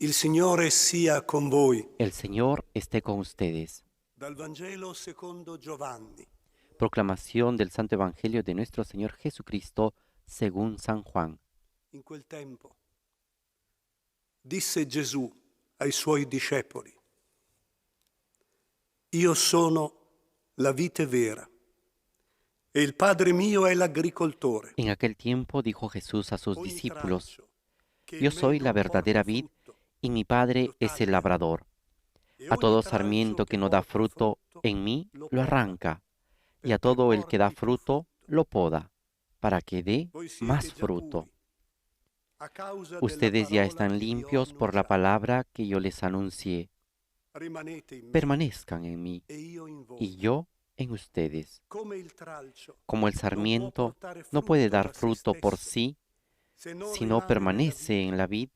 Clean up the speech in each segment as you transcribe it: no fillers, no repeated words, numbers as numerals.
Il Signore sia con voi. El Señor esté con ustedes. Dal Vangelo secondo Giovanni. Proclamación del Santo Evangelio de nuestro Señor Jesucristo según San Juan. In quel tempo disse Gesù ai suoi discepoli: Io sono la vite vera e il Padre mio è l'agricoltore. En aquel tiempo dijo Jesús a sus Ogni discípulos: tralcio che Yo in me soy la non porta verdadera vid frutto, y mi Padre lo es el taglia, labrador. e A ogni todo tralcio sarmiento che que no da porta fruto frutto en mí lo lo poda, arranca, y a perché todo el que da porti più fruto frutto. lo poda, para que dé Voi siete más già fruto. puri a causa della Ustedes ya parola están che vi ho limpios por la annunciato. palabra que yo les anuncié. Rimanete in me Permanezcan en mí e io in y voi. yo en ustedes. Come il tralcio Como el non può sarmiento portare no puede frutto dar da se fruto por stesso sí se non si no rimane nella permanece vite, en la vid,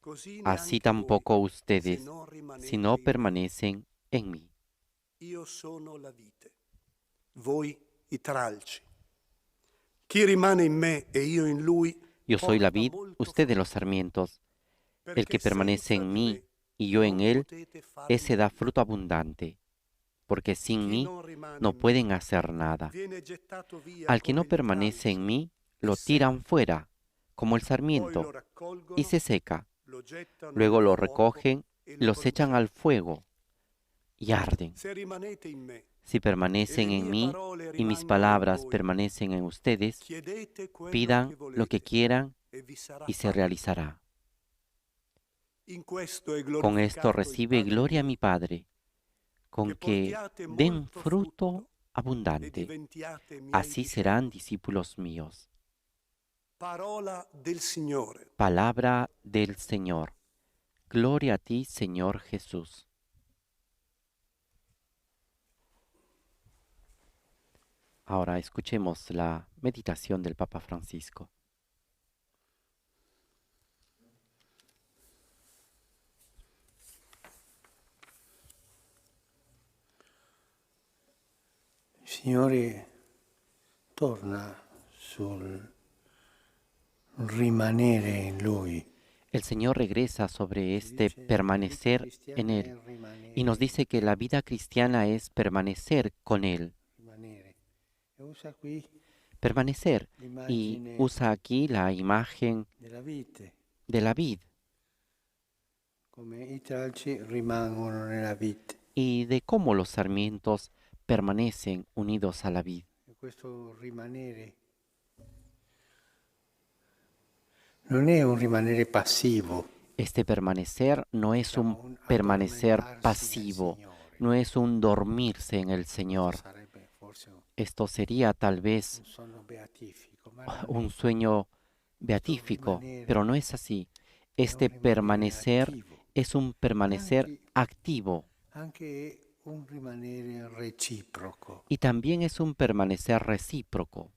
così así neanche voi tampoco se ustedes non si rimanete no in me. permanecen en mí. Io sono la vite, voi i tralci. Chi rimane in me e io in lui Yo soy la porta vid, molto ustedes los frutto, sarmientos. El perché que permanece senza en di mí me y yo en non él, potete fare ese da nulla. fruto abundante, porque sin Chi mí non rimane no in me pueden hacer nada. viene gettato via Al que no come il permanece en tralcio mí, e lo tiran secca. fuera, como el Poi lo sarmiento, y raccolgono, se seca. lo gettano Luego nel lo fuoco recogen, e lo los echan al bruciano. fuego y arden. Se rimanete in me Si e le permanecen en mie mí parole y mis rimangono in palabras voi, permanecen en ustedes, chiedete quello che pidan lo que volete quieran e vi sarà y se fatto. realizará. In questo è Con esto glorificato il recibe Padre gloria mi mio, Padre, con che que portiate den molto fruto frutto e abundante. diventiate miei Así serán discepoli. discípulos míos. Parola del Signore. Palabra del Señor. Gloria a ti, Señor Jesús. Ahora escuchemos la meditación del Papa Francisco. Il Signore torna sul rimanere in Lui. El Señor regresa sobre Ci este dice, la vita permanecer en cristiana è Él il rimanere y nos in dice que Lui. la vida cristiana es permanecer con Él. Rimanere. E usa qui Permanecer. Y l'immagine usa aquí la imagen della vite, de la vid come i tralci rimangono nella vite. y de cómo los sarmientos permanecen unidos a la vid. E questo rimanere non è un rimanere passivo, Este permanecer no es diciamo un un permanecer addormentarsi nel pasivo, Signore. no es un dormirse en el Questo Señor. sarebbe forse Esto sería tal vez un sonno beatifico, ma non un è. sueño Questo beatífico, rimanere pero no es así. è un Este rimanere permanecer attivo es un permanecer e activo anche un rimanere reciproco. y también es un permanecer recíproco.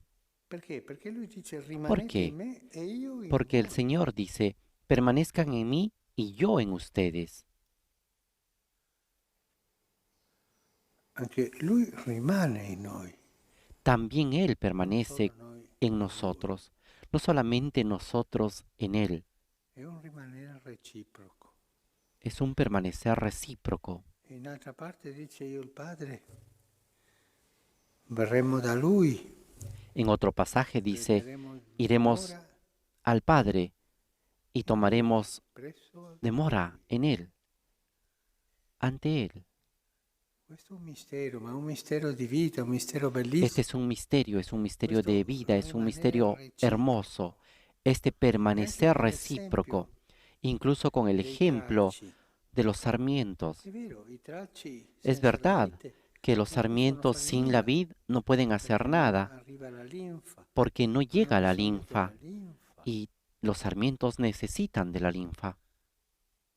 Perché? Perché lui dice ¿Por rimanete in qué? me e io in Porque el voi. Señor dice, permanezcan en mí y yo en ustedes. Anche lui rimane in noi, También Él non permanece solo noi en in lui. nosotros, no solamente nosotros en Él. È un rimanere reciproco. Es un permanecer recíproco. E in altra parte dice io il Padre, verremo da lui, En otro pasaje dice, prenderemo iremos dimora al Padre y in lui, tomaremos presso demora lui. en Él, ante Él. Questo è un mistero, ma è un mistero di vita, un mistero Este bellissimo. es un misterio de Questo vida, es un rimanere misterio hermoso. reciproco. Este E anche permanecer con recíproco, l'esempio incluso con el dei ejemplo tralci. de los sarmientos. È vero, i tralci Es senza la verdad vite que los non possono sarmientos fare sin la nulla, vid no pueden hacer perché non nada, arriva la linfa, porque no hanno llega la bisogno della linfa linfa y los sarmientos necesitan de la linfa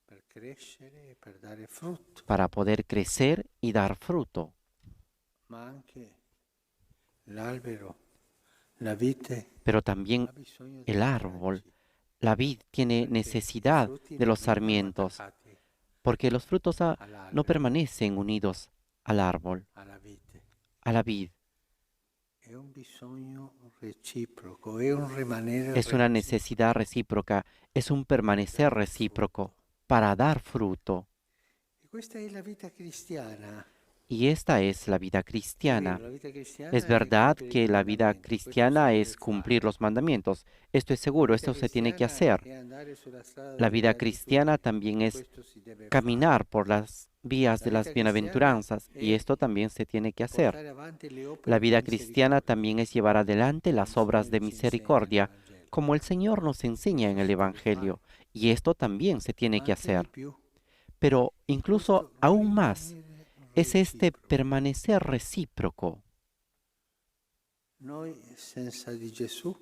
per crescere e per dare frutto, para poder crecer y dar fruto. ma anche l'albero, la vite, Pero también ha bisogno el dei árbol, tralci, la vid tiene perché i necesidad frutti de non los rimangono sarmientos, attaccati porque los frutos no all'albero, permanecen unidos al árbol, alla vite. a la vid. È un bisogno reciproco, è un rimanere Es una reciproco. necesidad recíproca, es un permanecer recíproco, para dar fruto. E questa è la vita cristiana. Y esta es la vida È cristiana. vero, la vita cristiana Es è verdad compiere i que la vida comandamenti, questo cristiana si deve es cumplir fare. los mandamientos. Esto es La seguro, vita esto se tiene que cristiana hacer. è andare sulla strada La delle vida cristiana beatitudini, también es questo si deve fare. caminar por las vías La de las vita cristiana bienaventuranzas, y è esto también se tiene que hacer. portare avanti le opere La di vida cristiana misericordia, también es llevar adelante las come il obras de Signore ci insegna nel misericordia, Vangelo. como el Señor nos enseña en el Questo si deve Evangelio, fare, y esto también se tiene ma que anche di hacer. più. Pero È incluso questo aún más rimanere es este reciproco. permanecer recíproco. Noi senza di Gesù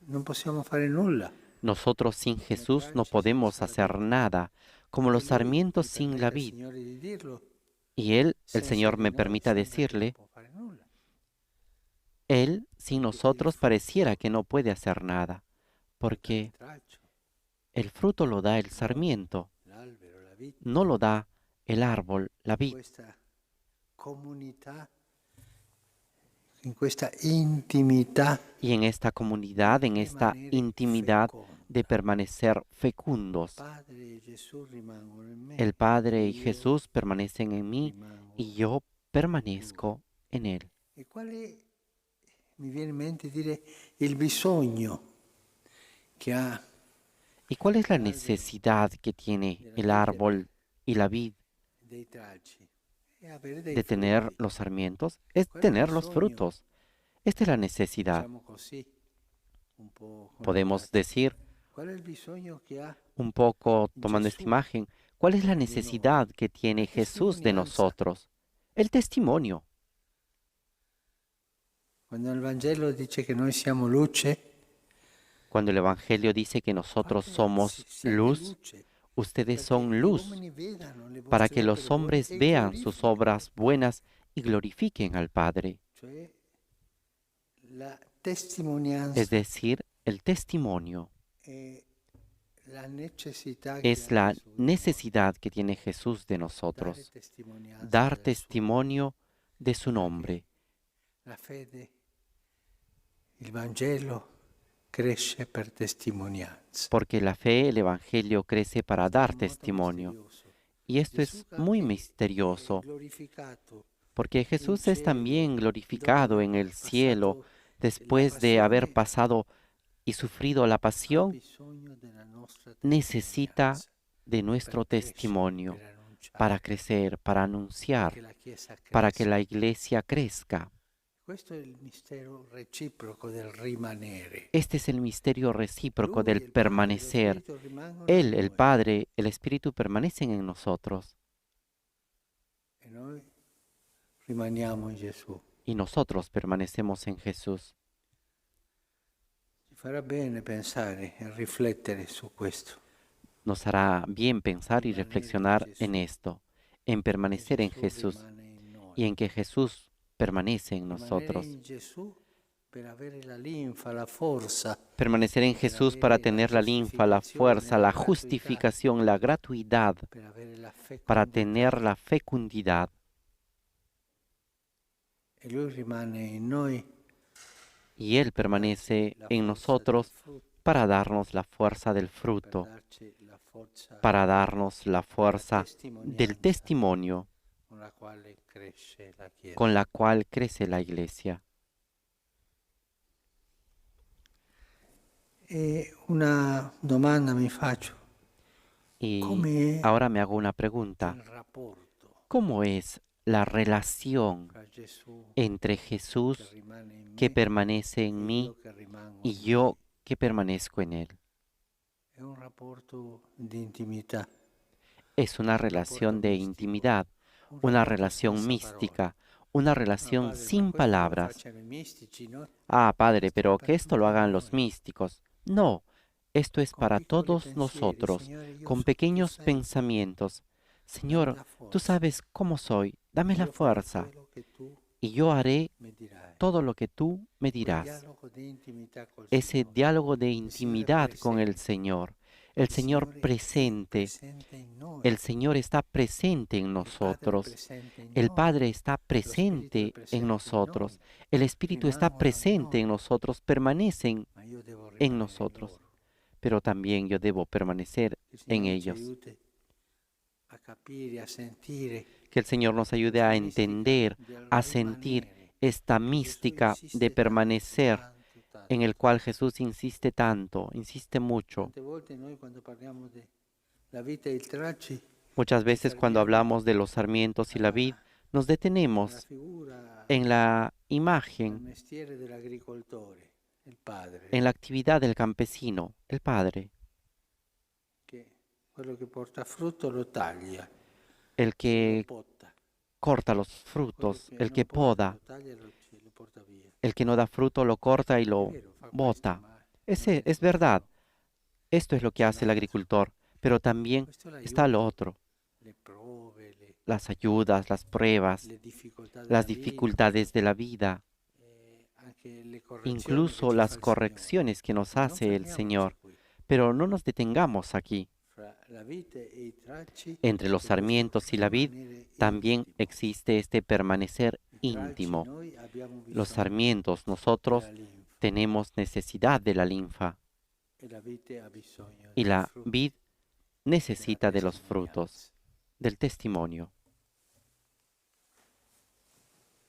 non possiamo fare nulla. Nosotros sin Jesús no podemos hacer nada, como los Lui sarmientos mi sin la permetta, vid. Signore, di dirlo, Y Él, el senza Señor di me noi permita sembra che non decirle, può fare nulla. Él sin Perché il nosotros pareciera frutto que no puede hacer nada, lo dà il porque tralcio, el fruto lo da el sarmiento, l'albero, la vita, no lo da el árbol, la vid. questa comunità, in questa intimità Y en esta comunidad, en esta rimanere intimidad feconda. de permanecer fecundos, Padre e Gesù rimangono in me, el Padre y io Jesús permanecen en mí rimango y yo permanezco en Él. E quale mi viene in mente dire il bisogno che ha ¿Y cuál es la necesidad que tiene el árbol y la vid dei tralci e avere dei de tener frutti. los sarmientos? Es ¿Cuál es el tener los sueño? frutos. Esta es la necesidad. Diciamo così, un po' con Podemos la pratica. decir Qual è il bisogno che ha un poco tomando esta Jesús imagen, ¿cuál es la de necesidad que tiene La Jesús de testimonianza. nosotros? El testimonio. quando il Vangelo dice che noi siamo luce? Cuando el Evangelio dice que nosotros somos siate luz, luce, ustedes perché son gli luz, uomini vedano le para vostre que los opere buone hombres e vean sus glorifichino. obras buenas y glorifiquen al Padre. Cioè la testimonianza Es decir, el testimonio è la necessità che es ha la Gesù di noi. necesidad que tiene Jesús de Dare nosotros, testimonianza dar del suo testimonio de su nombre, La fede, il Vangelo cresce per testimonianza. porque la fe, el Evangelio crece para Questo è dar un modo testimonio. misterioso. Y esto Gesù es che muy è misterioso, glorificato porque Jesús es cielo, también dopo glorificado aver en el passato cielo, la después de haber passione, pasado y sufrido la ha pasión, bisogno della nostra necesita testimonianza de nuestro per crescere, testimonio per annunciare, para crecer, para perché anunciar, la Chiesa para que cresca. la iglesia crezca. Questo è il mistero reciproco del rimanere. Este es el misterio recíproco Lui, del il Padre, lo permanecer. Spirito rimangono Él, in el noi, Padre, el Espíritu permanecen en nosotros e noi rimaniamo in Gesù. y nosotros permanecemos en Jesús. Ci farà bene pensare e riflettere su questo. Nos hará bien pensar y Permanecer en reflexionar en Jesús. esto, en permanecer en Jesús rimane in noi. y en que Jesús permanece en Rimanere nosotros. in Gesù per avere la linfa, la forza, Permanecer en Jesús para tener la linfa, la fuerza, la justificación, la gratuidad, per avere la para fecondità. tener la fecundidad. E Lui rimane in noi Y Él permanece la en forza nosotros del frutto, para darnos la fuerza del per fruto, darci la forza para darnos la fuerza testimonianza del testimonio con la quale cresce la Chiesa. con la cual crece la iglesia. E una domanda mi faccio, Y come ahora me hago una pregunta. il rapporto ¿Cómo es la relación tra Gesù entre che Jesús rimane in que me permanece e en mí io che rimango y in yo lui? que permanezco en Él? È un rapporto di intimità, Es una relación de místico, intimidad, un una rapporto relación senza mística, una parole. relación Padre, sin ma questo lo palabras. facciano i mistici, no? Ah, Padre, Questo è pero per que esto lo tutti hagan los noi. místicos. No, esto es Con para piccoli todos pensieri, nosotros, Signore, io con so chi tu pequeños sei, pensamientos. dammi Señor, la tú forza, sabes cómo soy, dame la io farò fuerza quello che tu y yo haré mi dirai. todo lo que tú me Quel dirás. dialogo di intimità col Ese Signore. diálogo de Il Signore intimidad con el presente. Señor. El Señor Signore è presente. presente in noi. El Señor está presente en Il Padre è nosotros. presente in El noi. Padre está Lo Spirito è presente presente en in nosotros. noi. El Espíritu está Rimangono in presente noi. en nosotros, permanecen Ma io devo en rimanere in nosotros. loro. pero también yo debo permanecer Che il en Signore ci ellos. aiuti a capire, a sentire Que el Señor nos ayude a questa mistica entender, del a sentir rimanere esta che Gesù mística insiste de tanto, permanecer tanto, tanto, en el cual Jesús insiste tanto, insiste mucho. Tante volte noi quando parliamo della vita e il tralci Muchas ci veces cuando fermiamo hablamos de los sarmientos y la vid, nos nella detenemos figura, en la nel imagen, mestiere dell'agricoltore, il padre, en la actividad del campesino, el Padre, che quello che porta frutto lo taglia, el lo que potta, corta los quello frutos, che el non que porta poda, lo taglia e lo porta via. el que no da fruto lo corta y È lo vero, fa questo, bota. ma non Ese è es verdad. tutto. Esto es lo que C'è hace el l'altro. agricultor, pero también Questo está lo l'aiuto, otro, le prove, las ayudas, las pruebas, le difficoltà della las vita, dificultades de la vida, anche le correzioni che incluso ci fa las il Signore. correcciones que nos Ma non hace el fermiamoci Señor. qui. Pero no nos detengamos aquí. Fra la vite e i tralci Entre los c'è sarmientos y la vid rimanere también intimo. existe este permanecer I tralci íntimo. noi abbiamo Los bisogno sarmientos, nosotros della linfa tenemos necesidad de la linfa e la vite ha bisogno y dei la frutti vid della necesita de los testimonianza. frutos, del testimonio.